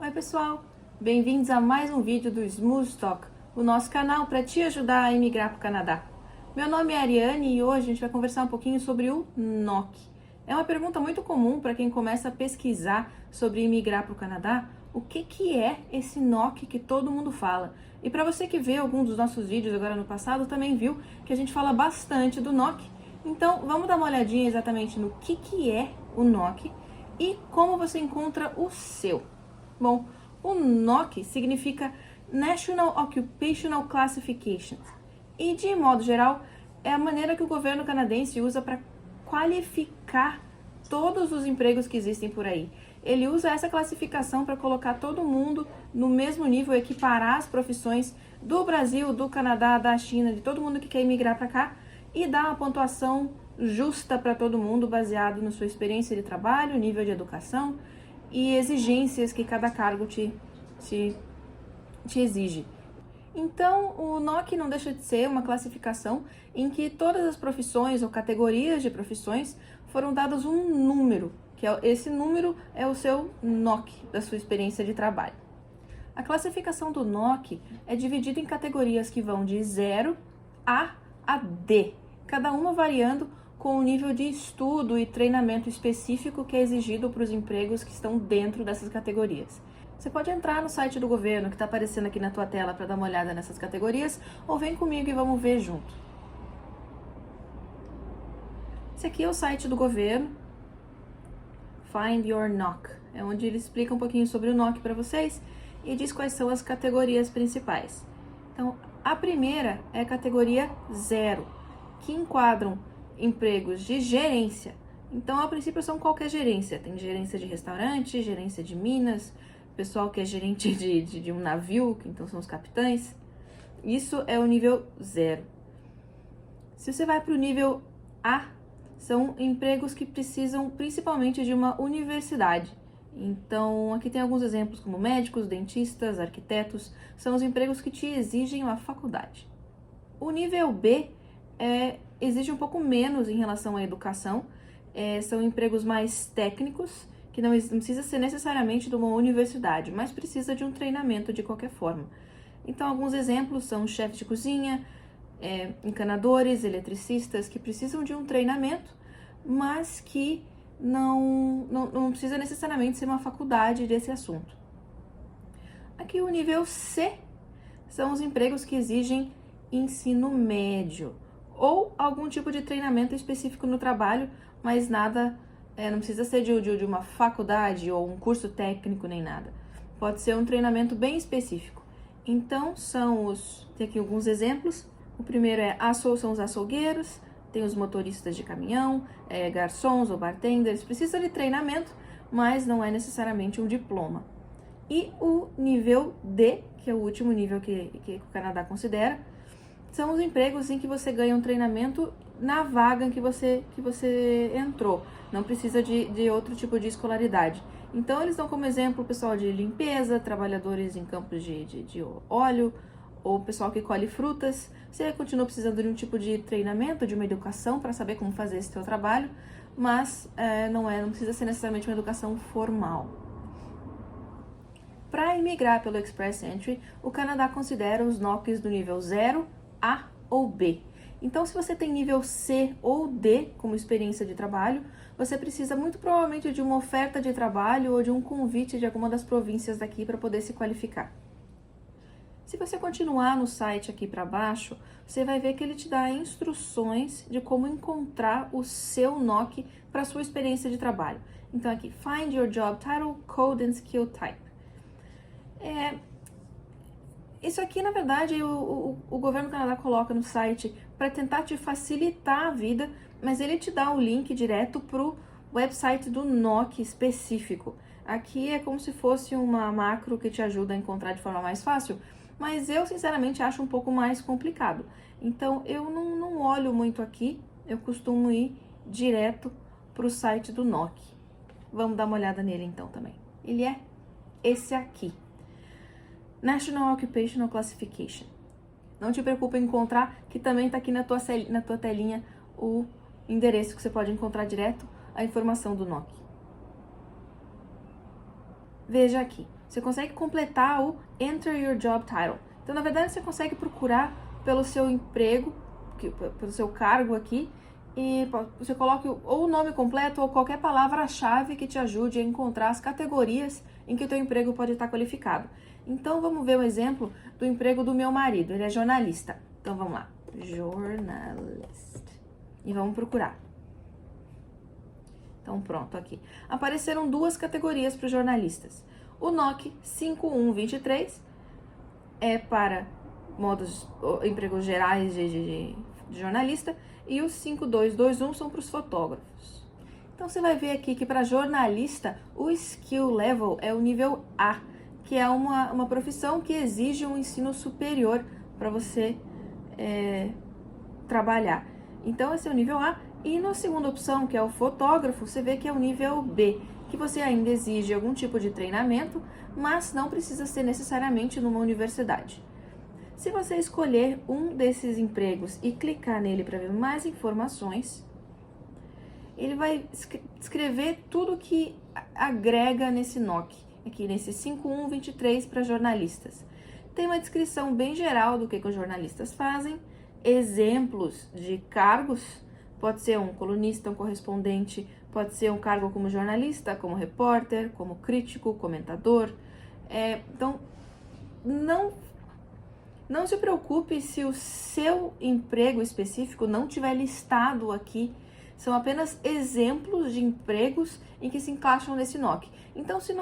Oi pessoal, bem-vindos a mais um vídeo do Smooth Talk, o nosso canal para te ajudar a imigrar para o Canadá. Meu nome é Ariane e hoje a gente vai conversar um pouquinho sobre o NOC. É uma pergunta muito comum para quem começa a pesquisar sobre imigrar para o Canadá, o que é esse NOC que todo mundo fala. E para você que vê algum dos nossos vídeos agora no passado, também viu que a gente fala bastante do NOC. Então vamos dar uma olhadinha exatamente no que é o NOC e como você encontra o seu. Bom, o NOC significa National Occupational Classification e, de modo geral, é a maneira que o governo canadense usa para qualificar todos os empregos que existem por aí. Ele usa essa classificação para colocar todo mundo no mesmo nível, equiparar as profissões do Brasil, do Canadá, da China, de todo mundo que quer imigrar para cá e dar uma pontuação justa para todo mundo, baseado na sua experiência de trabalho, nível de educação e exigências que cada cargo te exige. Então, o NOC não deixa de ser uma classificação em que todas as profissões ou categorias de profissões foram dadas um número, esse número é o seu NOC, da sua experiência de trabalho. A classificação do NOC é dividida em categorias que vão de 0 a D, cada uma variando com o nível de estudo e treinamento específico que é exigido para os empregos que estão dentro dessas categorias. Você pode entrar no site do governo que está aparecendo aqui na tua tela para dar uma olhada nessas categorias, ou vem comigo e vamos ver junto. Esse aqui é o site do governo, Find Your NOC, é onde ele explica um pouquinho sobre o NOC para vocês e diz quais são as categorias principais. Então, a primeira é a categoria 0, que enquadram empregos de gerência. Então, a princípio, são qualquer gerência. Tem gerência de restaurante, gerência de minas, pessoal que é gerente de um navio, que então são os capitães. Isso é o nível 0. Se você vai para o nível A, são empregos que precisam principalmente de uma universidade. Então, aqui tem alguns exemplos como médicos, dentistas, arquitetos, são os empregos que te exigem uma faculdade. O nível B exige um pouco menos em relação à educação, são empregos mais técnicos, que não precisa ser necessariamente de uma universidade, mas precisa de um treinamento de qualquer forma. Então, alguns exemplos são chefes de cozinha, encanadores, eletricistas, que precisam de um treinamento, mas que não precisa necessariamente ser uma faculdade desse assunto. Aqui o nível C são os empregos que exigem ensino médio ou algum tipo de treinamento específico no trabalho, mas nada, não precisa ser de uma faculdade ou um curso técnico nem nada. Pode ser um treinamento bem específico. Então, tem aqui alguns exemplos. O primeiro são os açougueiros, tem os motoristas de caminhão, garçons ou bartenders. Precisa de treinamento, mas não é necessariamente um diploma. E o nível D, que é o último nível que o Canadá considera, são os empregos em que você ganha um treinamento na vaga em que você entrou. Não precisa de outro tipo de escolaridade. Então, eles dão como exemplo o pessoal de limpeza, trabalhadores em campos de óleo, ou o pessoal que colhe frutas. Você continua precisando de um tipo de treinamento, de uma educação para saber como fazer esse seu trabalho, mas não precisa ser necessariamente uma educação formal. Para imigrar pelo Express Entry, o Canadá considera os NOCs do nível 0, A ou B. Então, se você tem nível C ou D como experiência de trabalho, você precisa muito provavelmente de uma oferta de trabalho ou de um convite de alguma das províncias daqui para poder se qualificar. Se você continuar no site aqui para baixo, você vai ver que ele te dá instruções de como encontrar o seu NOC para a sua experiência de trabalho. Então aqui, Find Your Job Title, Code and Skill Type. Isso aqui, na verdade, o governo do Canadá coloca no site para tentar te facilitar a vida, mas ele te dá o link direto para o website do NOC específico. Aqui é como se fosse uma macro que te ajuda a encontrar de forma mais fácil, mas eu, sinceramente, acho um pouco mais complicado. Então, eu não olho muito aqui, eu costumo ir direto para o site do NOC. Vamos dar uma olhada nele, então, também. Ele é esse aqui. National Occupational Classification. Não te preocupe em encontrar, que também está aqui na tua telinha o endereço que você pode encontrar direto a informação do NOC. Veja aqui, Você consegue completar o Enter Your Job Title. Então, na verdade, você consegue procurar pelo seu emprego, pelo seu cargo aqui, e você coloca ou o nome completo ou qualquer palavra-chave que te ajude a encontrar as categorias em que o teu emprego pode estar qualificado. Então, vamos ver um exemplo do emprego do meu marido. Ele é jornalista. Então, vamos lá. Journalist. E vamos procurar. Então, pronto, aqui. Apareceram duas categorias para os jornalistas. O NOC 5123 é para empregos gerais de jornalista e o 5221 são para os fotógrafos. Então, você vai ver aqui que para jornalista, o skill level é o nível A, que é uma profissão que exige um ensino superior para você trabalhar. Então, esse é o nível A. E na segunda opção, que é o fotógrafo, você vê que é o nível B, que você ainda exige algum tipo de treinamento, mas não precisa ser necessariamente numa universidade. Se você escolher um desses empregos e clicar nele para ver mais informações, ele vai escrever tudo que agrega nesse NOC, aqui nesse 5123 para jornalistas. Tem uma descrição bem geral do que os jornalistas fazem, exemplos de cargos. Pode ser um colunista, um correspondente, pode ser um cargo como jornalista, como repórter, como crítico, comentador. Então, não se preocupe se o seu emprego específico não tiver listado aqui. São apenas exemplos de empregos em que se encaixam nesse NOC. Então, se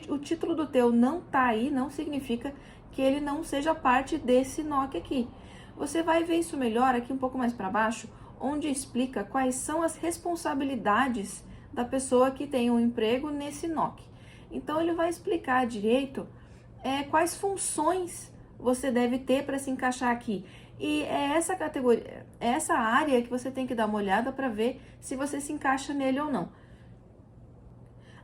o título do teu não está aí, não significa que ele não seja parte desse NOC aqui. Você vai ver isso melhor aqui um pouco mais para baixo, onde explica quais são as responsabilidades da pessoa que tem um emprego nesse NOC. Então, ele vai explicar direito quais funções você deve ter para se encaixar aqui. E é essa categoria, essa área que você tem que dar uma olhada para ver se você se encaixa nele ou não.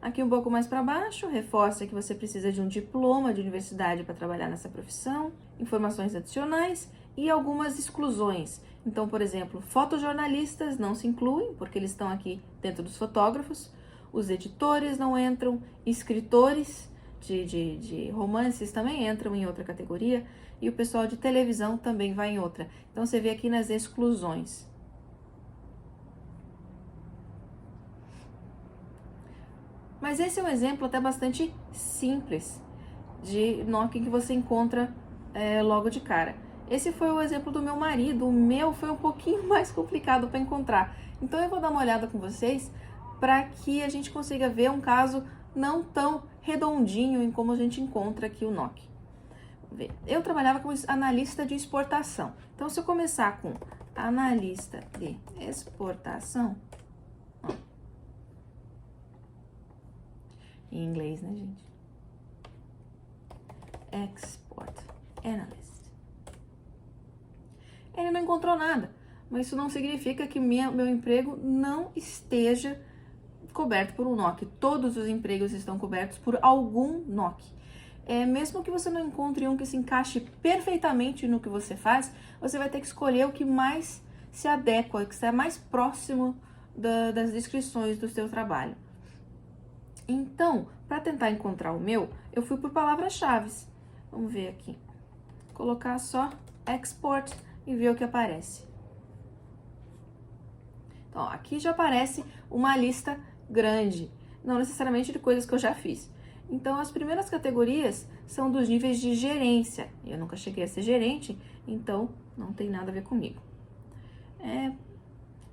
Aqui um pouco mais para baixo, reforça que você precisa de um diploma de universidade para trabalhar nessa profissão, informações adicionais e algumas exclusões. Então, por exemplo, fotojornalistas não se incluem, porque eles estão aqui dentro dos fotógrafos, os editores não entram, escritores de romances também entram em outra categoria, e o pessoal de televisão também vai em outra. Então, você vê aqui nas exclusões. Mas esse é um exemplo até bastante simples de NOC que você encontra logo de cara. Esse foi o exemplo do meu marido, o meu foi um pouquinho mais complicado para encontrar. Então eu vou dar uma olhada com vocês para que a gente consiga ver um caso não tão redondinho em como a gente encontra aqui o NOC. Vamos ver. Eu trabalhava como analista de exportação. Então se eu começar com analista de exportação, em inglês, né, gente? Export Analyst. Ele não encontrou nada, mas isso não significa que meu emprego não esteja coberto por um NOC. Todos os empregos estão cobertos por algum NOC. Mesmo que você não encontre um que se encaixe perfeitamente no que você faz, você vai ter que escolher o que mais se adequa, que está mais próximo das descrições do seu trabalho. Então, para tentar encontrar o meu, eu fui por palavras-chave. Vamos ver aqui. Colocar só export e ver o que aparece. Então, aqui já aparece uma lista grande, não necessariamente de coisas que eu já fiz. Então, as primeiras categorias são dos níveis de gerência. Eu nunca cheguei a ser gerente, então não tem nada a ver comigo.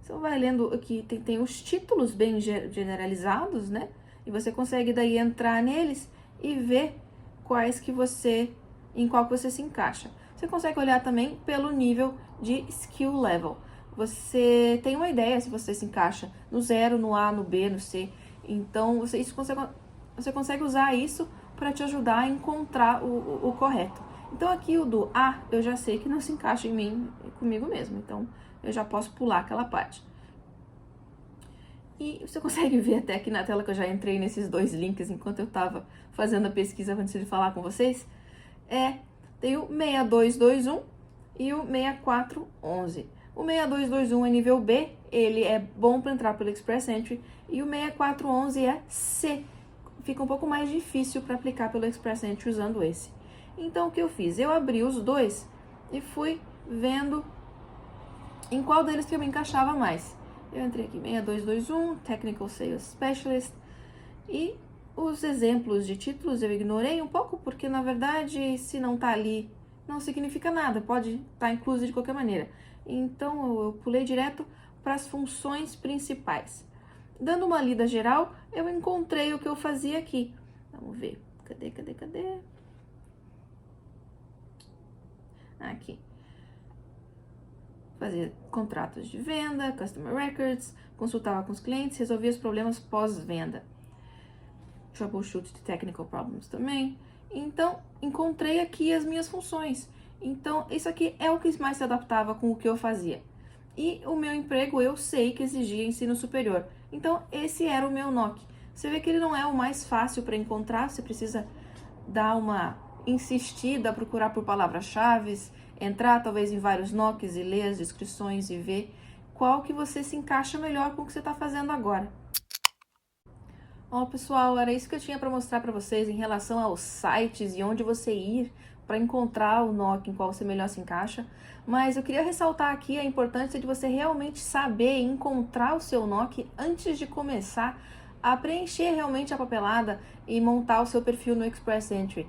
Você vai lendo aqui, tem os títulos bem generalizados, né? E você consegue daí entrar neles e ver em qual que você se encaixa. Você consegue olhar também pelo nível de skill level. Você tem uma ideia se você se encaixa no 0, no A, no B, no C. Então, você consegue usar isso para te ajudar a encontrar o correto. Então, aqui o do A, eu já sei que não se encaixa em mim, comigo mesmo. Então, eu já posso pular aquela parte. E você consegue ver até aqui na tela que eu já entrei nesses dois links enquanto eu estava fazendo a pesquisa antes de falar com vocês. Tem o 6221 e o 6411. O 6221 é nível B, ele é bom para entrar pelo Express Entry, e o 6411 é C, fica um pouco mais difícil para aplicar pelo Express Entry usando esse. Então, o que eu fiz? Eu abri os dois e fui vendo em qual deles que eu me encaixava mais. Eu entrei aqui, 6221, Technical Sales Specialist, e os exemplos de títulos eu ignorei um pouco, porque na verdade, se não tá ali, não significa nada, pode estar incluso de qualquer maneira. Então, eu pulei direto para as funções principais. Dando uma lida geral, eu encontrei o que eu fazia aqui. Vamos ver, cadê? Aqui. Fazia contratos de venda, customer records, consultava com os clientes, resolvia os problemas pós-venda. Troubleshoot de technical problems também. Então, encontrei aqui as minhas funções. Então, isso aqui é o que mais se adaptava com o que eu fazia. E o meu emprego eu sei que exigia ensino superior. Então, esse era o meu NOC. Você vê que ele não é o mais fácil para encontrar, você precisa dar uma insistida, procurar por palavras-chave, entrar talvez em vários NOCs e ler as descrições e ver qual que você se encaixa melhor com o que você está fazendo agora. Ó, pessoal, era isso que eu tinha para mostrar para vocês em relação aos sites e onde você ir para encontrar o NOC em qual você melhor se encaixa. Mas eu queria ressaltar aqui a importância de você realmente saber encontrar o seu NOC antes de começar a preencher realmente a papelada e montar o seu perfil no Express Entry.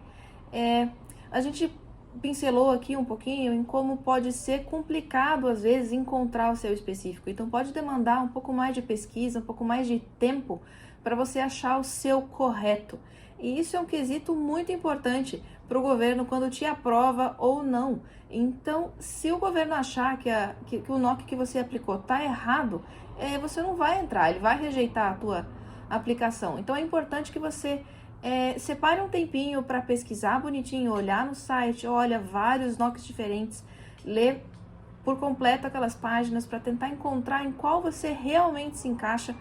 A gente pincelou aqui um pouquinho em como pode ser complicado às vezes encontrar o seu específico. Então pode demandar um pouco mais de pesquisa, um pouco mais de tempo para você achar o seu correto. E isso é um quesito muito importante para o governo quando te aprova ou não. Então, se o governo achar que o NOC que você aplicou está errado, você não vai entrar, ele vai rejeitar a tua aplicação. Então, é importante que você separe um tempinho para pesquisar bonitinho, olhar no site, olha vários NOCs diferentes, lê por completo aquelas páginas para tentar encontrar em qual você realmente se encaixa.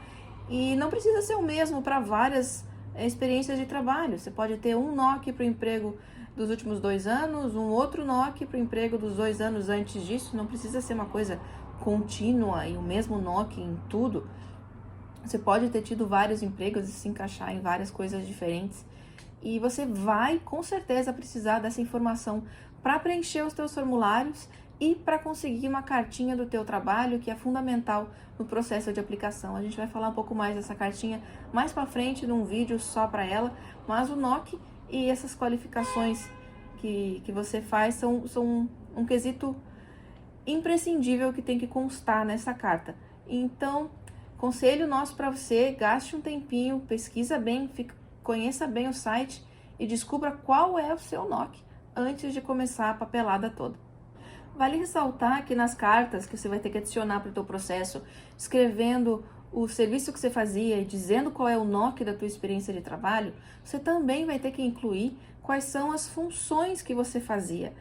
E não precisa ser o mesmo para várias experiências de trabalho. Você pode ter um NOC para o emprego dos últimos 2 anos, um outro NOC para o emprego dos 2 anos antes disso. Não precisa ser uma coisa contínua e o mesmo NOC em tudo. Você pode ter tido vários empregos e se encaixar em várias coisas diferentes. E você vai, com certeza, precisar dessa informação para preencher os teus formulários e para conseguir uma cartinha do teu trabalho, que é fundamental no processo de aplicação. A gente vai falar um pouco mais dessa cartinha mais para frente, num vídeo só para ela, mas o NOC e essas qualificações que você faz são um quesito imprescindível que tem que constar nessa carta. Então, conselho nosso para você, gaste um tempinho, pesquisa bem, conheça bem o site e descubra qual é o seu NOC antes de começar a papelada toda. Vale ressaltar que nas cartas que você vai ter que adicionar para o teu processo, escrevendo o serviço que você fazia e dizendo qual é o NOC da tua experiência de trabalho, você também vai ter que incluir quais são as funções que você fazia.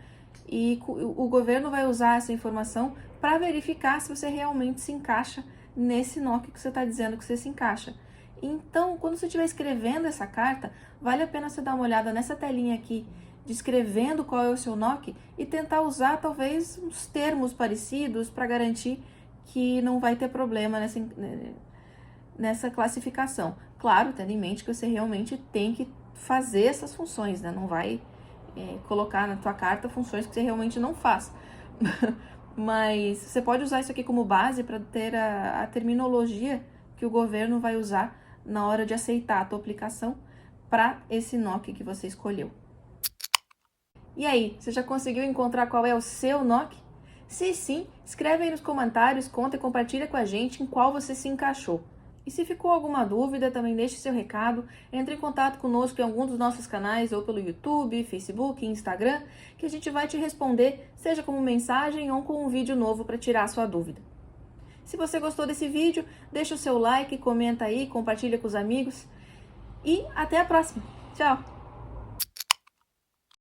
E o governo vai usar essa informação para verificar se você realmente se encaixa nesse NOC que você está dizendo que você se encaixa. Então, quando você estiver escrevendo essa carta, vale a pena você dar uma olhada nessa telinha aqui, descrevendo qual é o seu NOC e tentar usar talvez uns termos parecidos para garantir que não vai ter problema nessa classificação. Claro, tendo em mente que você realmente tem que fazer essas funções, né? Não vai colocar na tua carta funções que você realmente não faz. Mas você pode usar isso aqui como base para ter a terminologia que o governo vai usar na hora de aceitar a tua aplicação para esse NOC que você escolheu. E aí, você já conseguiu encontrar qual é o seu NOC? Se sim, escreve aí nos comentários, conta e compartilha com a gente em qual você se encaixou. E se ficou alguma dúvida, também deixe seu recado, entre em contato conosco em algum dos nossos canais, ou pelo YouTube, Facebook, Instagram, que a gente vai te responder, seja como mensagem ou com um vídeo novo para tirar a sua dúvida. Se você gostou desse vídeo, deixa o seu like, comenta aí, compartilha com os amigos e até a próxima. Tchau!